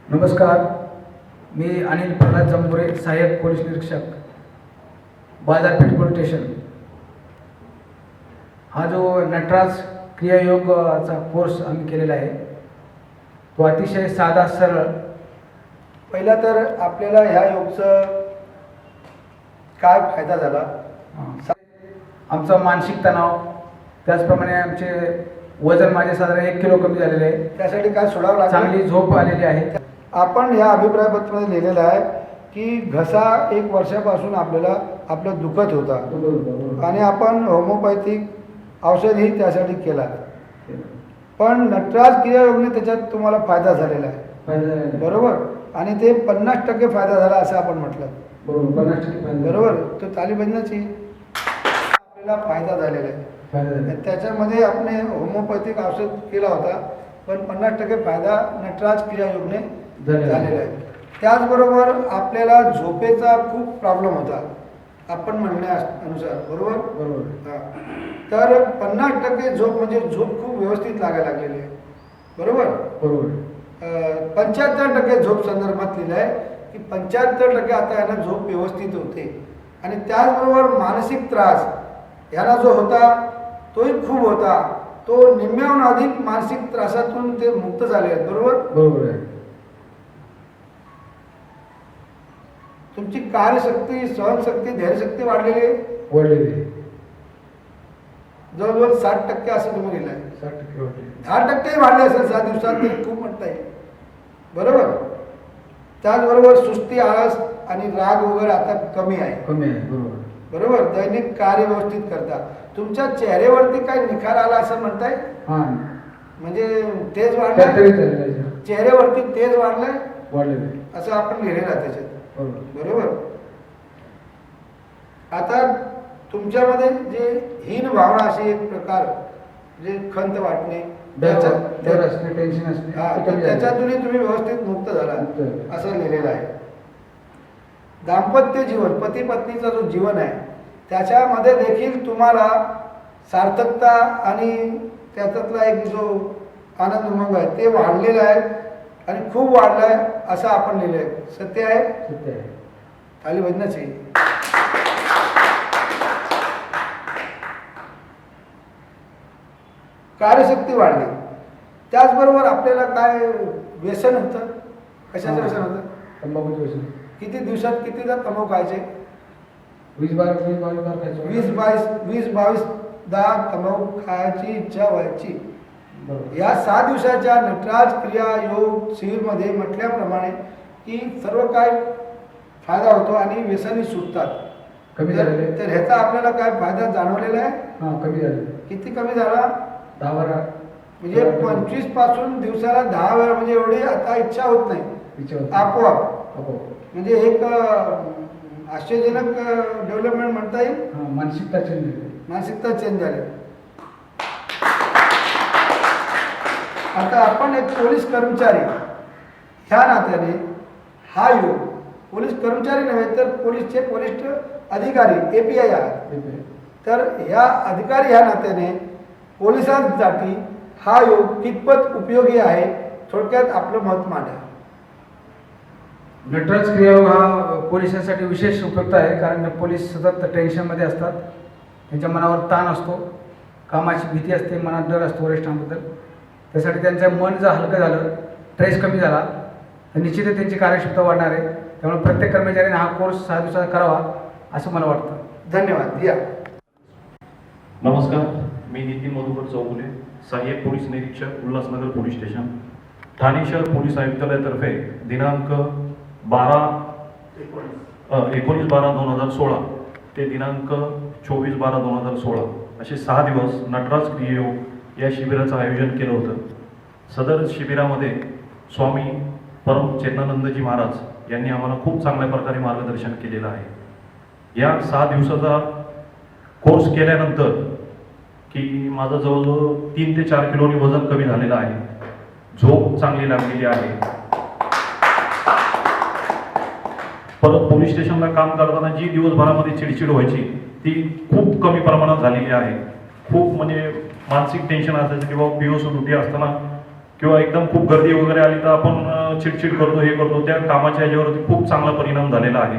नमस्कार, मी अनिल प्रल्हाद जंबुरे, सहाय्यक पोलीस निरीक्षक, बाजारपेठ पोलीस स्टेशन। हा जो नटराज क्रियायोगचा कोर्स आम्ही केलेला आहे तो अतिशय साधा सरळ। पहिला तर आपल्याला ह्या योगचं काय फायदा झाला, आमचा मानसिक तणाव, त्याचप्रमाणे आमचे वजन माझे साधारण 1 किलो कमी झालेले आहे, त्यासाठी काय सोडावं लागेल, चांगली झोप आलेली आहे। आपण या अभिप्रायपत्रामध्ये लिहिलेलं आहे की घसा 1 वर्षापासून आपलं दुखत होता आणि आपण होमिओपॅथिक औषधही त्यासाठी केला, पण नटराज क्रियायोगने त्याच्यात तुम्हाला फायदा झालेला आहे, बरोबर। आणि ते 50% फायदा झाला असं आपण म्हटलं, बरोबर। तो ताली बंदची आपल्याला फायदा झालेला आहे। त्याच्यामध्ये आपण होमिओपॅथिक औषध केला होता, पण 50% फायदा नटराज क्रियायोगने झालेला आहे। त्याचबरोबर आपल्याला झोपेचा खूप प्रॉब्लेम होता आपण म्हणण्यानुसार, बरोबर। तर 50% झोप म्हणजे झोप खूप व्यवस्थित लागायला लागलेली आहे, बरोबर। 75% झोप संदर्भात लिहिलं आहे की 75% आता यांना झोप व्यवस्थित होते। आणि त्याचबरोबर मानसिक त्रास ह्याला जो होता तोही खूप होता, तो निम्म्याहून अधिक मानसिक त्रासातून ते मुक्त झाले आहेत, बरोबर आहे। तुमची कार्यशक्ती, सहनशक्ती, धैर्यशक्ती वाढलेली आहे, जवळजवळ 60% असं तुम्ही लिहिलं आहे। 10% वाढले असेल 7 दिवसात, तरी खूप म्हणता येईल, बरोबर। त्याचबरोबर सुस्ती, आळस आणि राग वगैरे आता कमी आहे, बरोबर। दैनिक कार्य व्यवस्थित करता, तुमच्या चेहऱ्यावरती काही निखार आला असं म्हणताय, म्हणजे तेज वाढलंय, चेहऱ्यावरती तेज वाढलंय असं आपण लिहिलेलं आहे त्याच्यात, बरोबर। आता तुमच्यामध्ये जे हीन भावना अशी एक प्रकार, जे खंत वाटणे, त्याच्यातूनही तुम्ही व्यवस्थित मुक्त झाला असं लिहिलेलं आहे। दाम्पत्य जीवन, पती पत्नीचा जो जीवन आहे त्याच्यामध्ये देखील तुम्हाला सार्थकता आणि त्याच्यातला एक जो आनंद उमंग आहे ते वाढलेला आहे आणि खूप वाढला आहे असं आपण लिहिलं आहे। सत्य आहे, ताली बजनाची। कार्यशक्ती वाढली, त्याचबरोबर आपल्याला काय व्यसन होतं, कशाचं व्यसन होतं, तंबाखूचं व्यसन। किती दिवसात कितीदा तंबाखू खायचे, 20-22 तंबाखू खायची इच्छा व्हायची। या 6 दिवसाच्या नटराज क्रिया योग शिबिरमध्ये म्हटल्याप्रमाणे की सर्व काय फायदा होतो आणि व्यसनी सुटतात, कमी झालेले। तर ह्याचा आपल्याला काय फायदा जाणवलेला आहे, कमी झाले। किती कमी झाला, 10-12, म्हणजे 25 पासून दिवसाला 10 वेळा, म्हणजे एवढी आता इच्छा होत नाही, आपोआप। म्हणजे एक आश्चर्यजनक डेव्हलपमेंट म्हणता येईल, मानसिकता चेंज झाली। आता आपण एक पोलीस कर्मचारी ह्या नात्याने हा योग, पोलीस कर्मचारी नव्हे तर पोलीसचे वरिष्ठ अधिकारी API आहात, तर ह्या अधिकारी ह्या नात्याने पोलिसांसाठी हा योग कितपत उपयोगी आहे, थोडक्यात आपलं मत मांडा। नटराज क्रियायोग हा पोलिसांसाठी विशेष उपयुक्त आहे, कारण पोलीस सतत टेन्शनमध्ये असतात, त्यांच्या मनावर ताण असतो, कामाची भीती असते, मनात डर असतो वरिष्ठांबद्दल। त्यासाठी त्यांचं मन जर हलकं झालं, स्ट्रेस कमी झाला तर निश्चितच त्यांची कार्यक्षमता वाढणार आहे। त्यामुळे प्रत्येक कर्मचाऱ्याने हा कोर्स 6 दिवसाचा करावा असं मला वाटतं। धन्यवाद। या नमस्कार, मी नितीन मधुकर चौगुले, सहाय्यक पोलीस निरीक्षक, उल्हासनगर पोलीस स्टेशन, ठाणे शहर पोलीस आयुक्तालयातर्फे दिनांक 19/12/2016 ते दिनांक 24/12/2016 असे 6 दिवस नटराज क्रियायोग या शिबिराचं आयोजन केलं होतं। सदर शिबिरामध्ये स्वामी परम चेतनानंदजी महाराज यांनी आम्हाला खूप चांगल्या प्रकारे मार्गदर्शन केलेलं आहे। या 6 दिवसाचा कोर्स केल्यानंतर की माझं जवळजवळ 3 ते 4 किलोनी वजन कमी झालेलं आहे, झोप चांगली लागलेली आहे। परत पोलीस स्टेशनला काम करताना जी दिवसभरामध्ये चिडचिड व्हायची ती खूप कमी प्रमाणात झालेली आहे। खूप म्हणजे मानसिक टेन्शन असायचं किंवा POC ड्युटी असताना किंवा एकदम खूप गर्दी वगैरे आली तर आपण चिडचिड करतो, हे करतो, त्या कामाच्या ह्याच्यावरती खूप चांगला परिणाम झालेला आहे.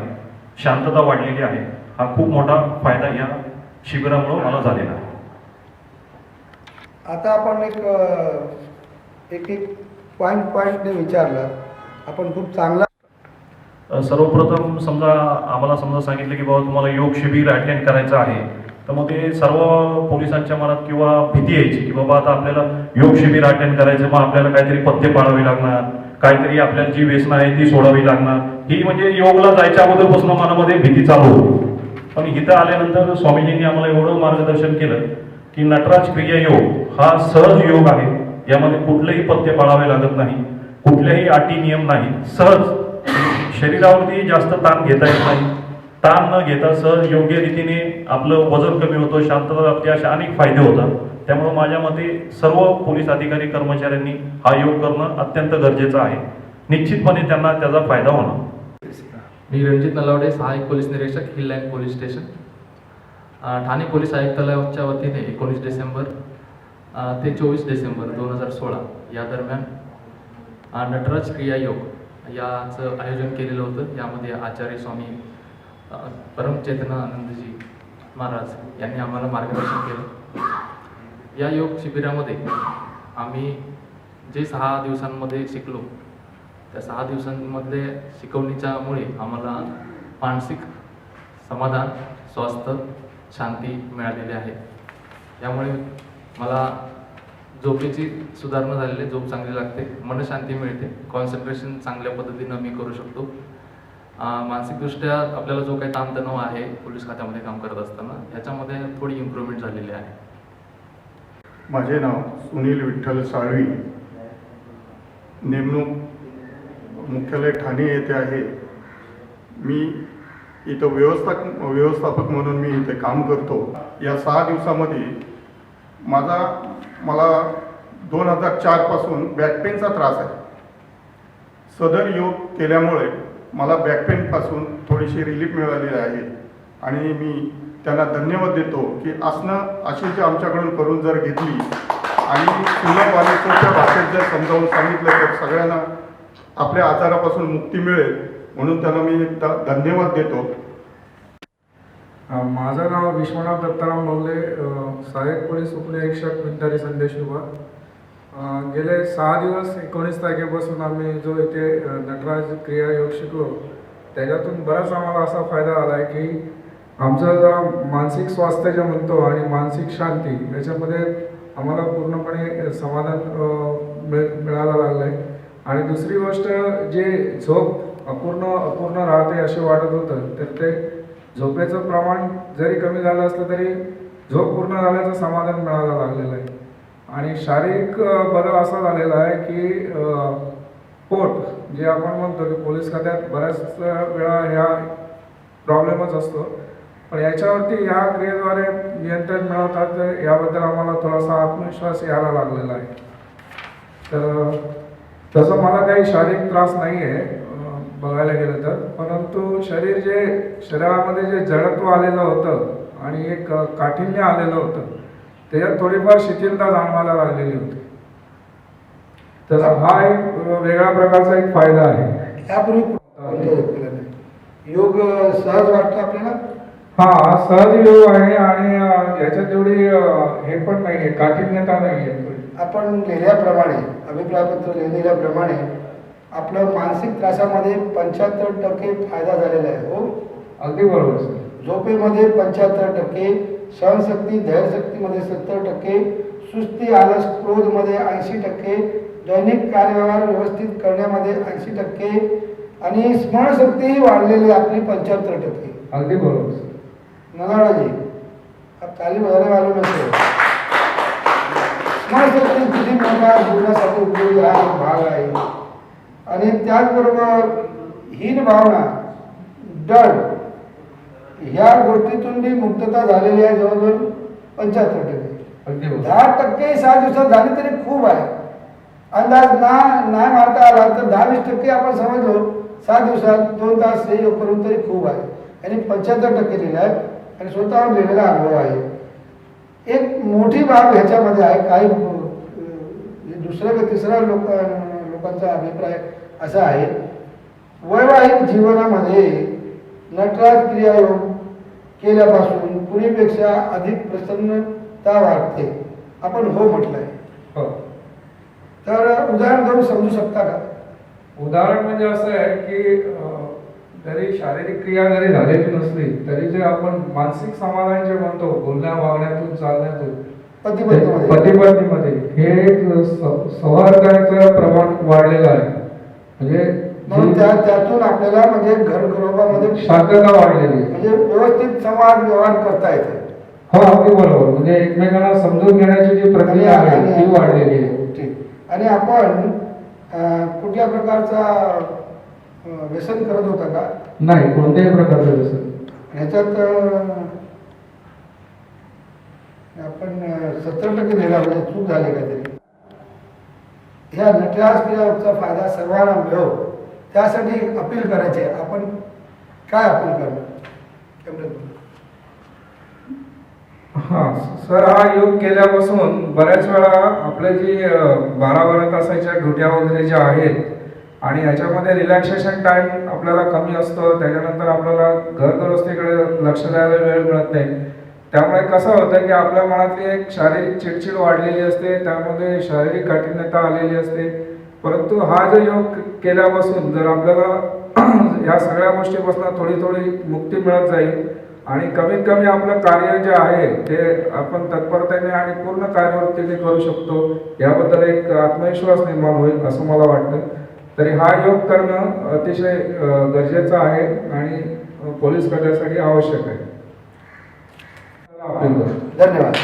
शांतता वाढलेली आहे. हा खूप मोठा फायदा या शिबिरामुळे मला झालेला आहे. आता आपण एक पॉईंटने विचारलं. आपण खूप चांगला सर्वप्रथम समजा आम्हाला सांगितलं की बाबा तुम्हाला योग शिबिर अटेंड करायचं आहे, तर मग ते सर्व पोलिसांच्या मनात किंवा भीती यायची की बाबा आता आपल्याला योग शिबिर अटेंड करायचं, मग आपल्याला काहीतरी पथ्य पाळावे लागणार, काहीतरी आपल्याला जी व्यसनं आहे ती सोडावी लागणार. ही म्हणजे योगला जायच्या अगोदरपासून मनामध्ये भीती चालू होती. पण इथं आल्यानंतर स्वामीजींनी आम्हाला एवढं मार्गदर्शन केलं की नटराज क्रिया योग हा सहज योग आहे. यामध्ये कुठलेही पथ्य पाळावे लागत नाही, कुठल्याही अटी नियम नाही. सहज शरीरावरती जास्त ताण घेता येत नाही. ताण न घेता सहज योग्य रीतीने आपलं वजन कमी होतं, शांतता लाभते, असे अनेक फायदे होतात. त्यामुळे माझ्या मते सर्व पोलीस अधिकारी कर्मचाऱ्यांनी हा योग करणं अत्यंत गरजेचं आहे. निश्चितपणे त्यांना त्याचा फायदा होणार. मी रणजित नलावडे, सहाय्यक पोलीस निरीक्षक, hill line police station, Thane police आयुक्तालयाच्या वतीने 19 डिसेंबर ते 24 डिसेंबर 2016 या दरम्यान नटराज क्रिया योग याचं आयोजन केलेलं होतं. यामध्ये आचार्य स्वामी परमचेतनानंदजी महाराज यांनी आम्हाला मार्गदर्शन केलं. या योग शिबिरामध्ये आम्ही जे 6 दिवसांमध्ये शिकलो, त्या 6 दिवसांमध्ये शिकवणीच्यामुळे आम्हाला मानसिक समाधान, स्वास्थ्य, शांती मिळालेली आहे. यामुळे मला झोपेची सुधारणा झालेली आहे. झोप चांगली लागते, मनशांती मिळते, कॉन्सन्ट्रेशन चांगल्या पद्धतीनं मी करू शकतो. मानसिकदृष्ट्या आपल्याला जो काही ताणतणाव आहे पोलीस खात्यामध्ये काम करत असताना, याच्यामध्ये थोडी इम्प्रूव्हमेंट झालेली आहे. माझे नाव सुनील विठ्ठल साळवी, नेमणूक मुख्यालय ठाणे येथे आहे. मी इथं व्यवस्थापक म्हणून मी इथे काम करतो. या 6 दिवसामध्ये मला 2004 पासून बॅकपेनचा त्रास आहे. सदर योग केल्यामुळे मला बॅकपेनपासून थोडीशी रिलीफ मिळालेली आहे आणि मी त्यांना धन्यवाद देतो की अशी जे आमच्याकडून करून जर घेतली आणि सुलभ आणि सोप्या भाषेत जर समजावून सांगितलं तर सगळ्यांना आपल्या आजारापासून मुक्ती मिळेल, म्हणून त्यांना मी एकदा धन्यवाद देतो. माझं नाव विश्वनाथ दत्ताराम बोलले, सहाय्यक पोलीस उपनिरीक्षक विद्यार्थी संदेश विभाग. गेले 6 दिवस 19 तारखेपासून आम्ही जो इथे नटराज क्रिया योग शिकलो, त्याच्यातून बराच आम्हाला असा फायदा आला आहे की आमचं जरा मानसिक स्वास्थ्य जे म्हणतो आणि मानसिक शांती याच्यामध्ये आम्हाला पूर्णपणे समाधान मिळायला लागलं आहे. आणि दुसरी गोष्ट, जे झोप अपूर्ण राहते असे वाटत होतं, तर ते झोपेचं प्रमाण जरी कमी झालं असलं तरी झोप पूर्ण झाल्याचं समाधान मिळायला लागलेलं आहे. आणि शारीरिक बदल असा झालेला आहे की पोट जे आपण म्हणतो की पोलीस खात्यात बऱ्याच वेळा ह्या प्रॉब्लेमच असतो, पण याच्यावरती ह्या क्रियेद्वारे नियंत्रण मिळवतात. याबद्दल आम्हाला थोडासा आत्मविश्वास यायला लागलेला आहे. तर तसं मला काही शारीरिक त्रास नाही आहे बघायला गेलं तर, परंतु शरीरामध्ये जे जडत्व आलेलं होतं आणि एक काठिण्य आलेलं होतं, त्याच्यात थोडीफार शिथिलता जाणवायला लागलेली होती. तर हा एक वेगळ्या प्रकारचा एक फायदा आहे. यापूर्वी योग सहज वाटतो आपल्याला. हा सहज योग आहे आणि याच्यात एवढी हे पण नाही आहे, काठिण्यता नाही आहे. आपण लिहिल्याप्रमाणे, अभिप्रायपत्र लिहिलेल्याप्रमाणे आपलं मानसिक त्रासामध्ये 75% फायदा झालेला आहे. हो, अगदी बरोबर सर. झोपेमध्ये 75%, सहनशक्ती धैर्यशक्तीमध्ये 70%, सुस्ती आलस क्रोधमध्ये 80%, दैनिक कार्यव्यवहार व्यवस्थित करण्यामध्ये 80% आणि स्मरणशक्तीही वाढलेली आपली 75%. अगदी बरोबर सर. नलावडाजी अब ताली बजाने वालों में से स्मरणशक्ती किती मोठा जीवनासाठी उपयोगी हा एक भाग आहे. आणि त्याचबरोबर हीन भावना, डर ह्या गोष्टीतून बी मुक्तता झालेली आहे जवळजवळ 75%. 10% 6 दिवसात झाली तरी खूप आहे. अंदाज नाही मारता आला तर 10-20% आपण समजलो 6 दिवसात 2 तास हे करून तरी खूप आहे. आणि 75% लिहिलं आहे आणि स्वतःवर लिहिलेला अनुभव आहे. एक मोठी बाब ह्याच्यामध्ये आहे, काही दुसरा का तिसरा लोकांचा अभिप्राय असा आहे, वैवाहिक जीवनामध्ये नटराज क्रियायोग केल्यापासून पूर्वीपेक्षा अधिक प्रसन्नता वाटते. आपण हो म्हटलंय, हो. तर उदाहरण देऊन समजू शकता का? उदाहरण म्हणजे असं आहे की जरी शारीरिक क्रिया जरी झालेली नसली तरी जे आपण मानसिक समाधान जे म्हणतो बोलण्या वागण्यातून चालण्यातून पती-पत्नीमध्ये हे एक सौहार्दाचं प्रमाण वाढलेलं आहे. म्हणून म्हणजे त्यातून आपल्याला म्हणजे घरकुटुंबामध्ये शांतता वाढलेली आहे. म्हणजे व्यवस्थित संवाद व्यवहार करता येते. हो, अगदी बरोबर. म्हणजे एकमेकांना समजून घेण्याची जी प्रक्रिया आहे ती वाढलेली आहे. ठीक. आणि आपण कुठल्या प्रकारचा व्यसन करत होता का? नाही, कोणत्याही प्रकारचं व्यसन. ह्याच्यात आपण 70% लिहिला, म्हणजे चूक झाली काहीतरी. ह्या नटराज क्रियाचा फायदा सर्वांना मिळो त्यासाठी अपील करायचे. आपण काय अपील करणार? हां सर, हा योग केल्यापासून बऱ्याच वेळा आपले जी 12-12 तासाच्या ड्युट्या वगैरे ज्या आहेत आणि ह्याच्यामध्ये रिलॅक्सेशन टाइम आपल्याला कमी असतो, त्याच्यानंतर आपल्याला घरगृहस्थीकडे लक्ष द्यायला वेळ मिळत नाही. त्यामुळे कसं होतं की आपल्या मनातली एक शारीरिक चिडचिड वाढलेली असते, त्यामध्ये शारीरिक काठिण्यता आलेली असते. परंतु हा जो योग केल्यापासून जर आपल्याला ह्या सगळ्या गोष्टीपासून थोडी थोडी मुक्ती मिळत जाईल आणि कमीत कमी आपलं कार्य जे आहे ते आपण तत्परतेने आणि पूर्ण कार्यवृत्तीने करू शकतो, याबद्दल एक आत्मविश्वास निर्माण होईल असं मला वाटतं. तरी हा योग करणं अतिशय गरजेचं आहे आणि पोलीस खात्यासाठी आवश्यक आहे. धन्यवाद.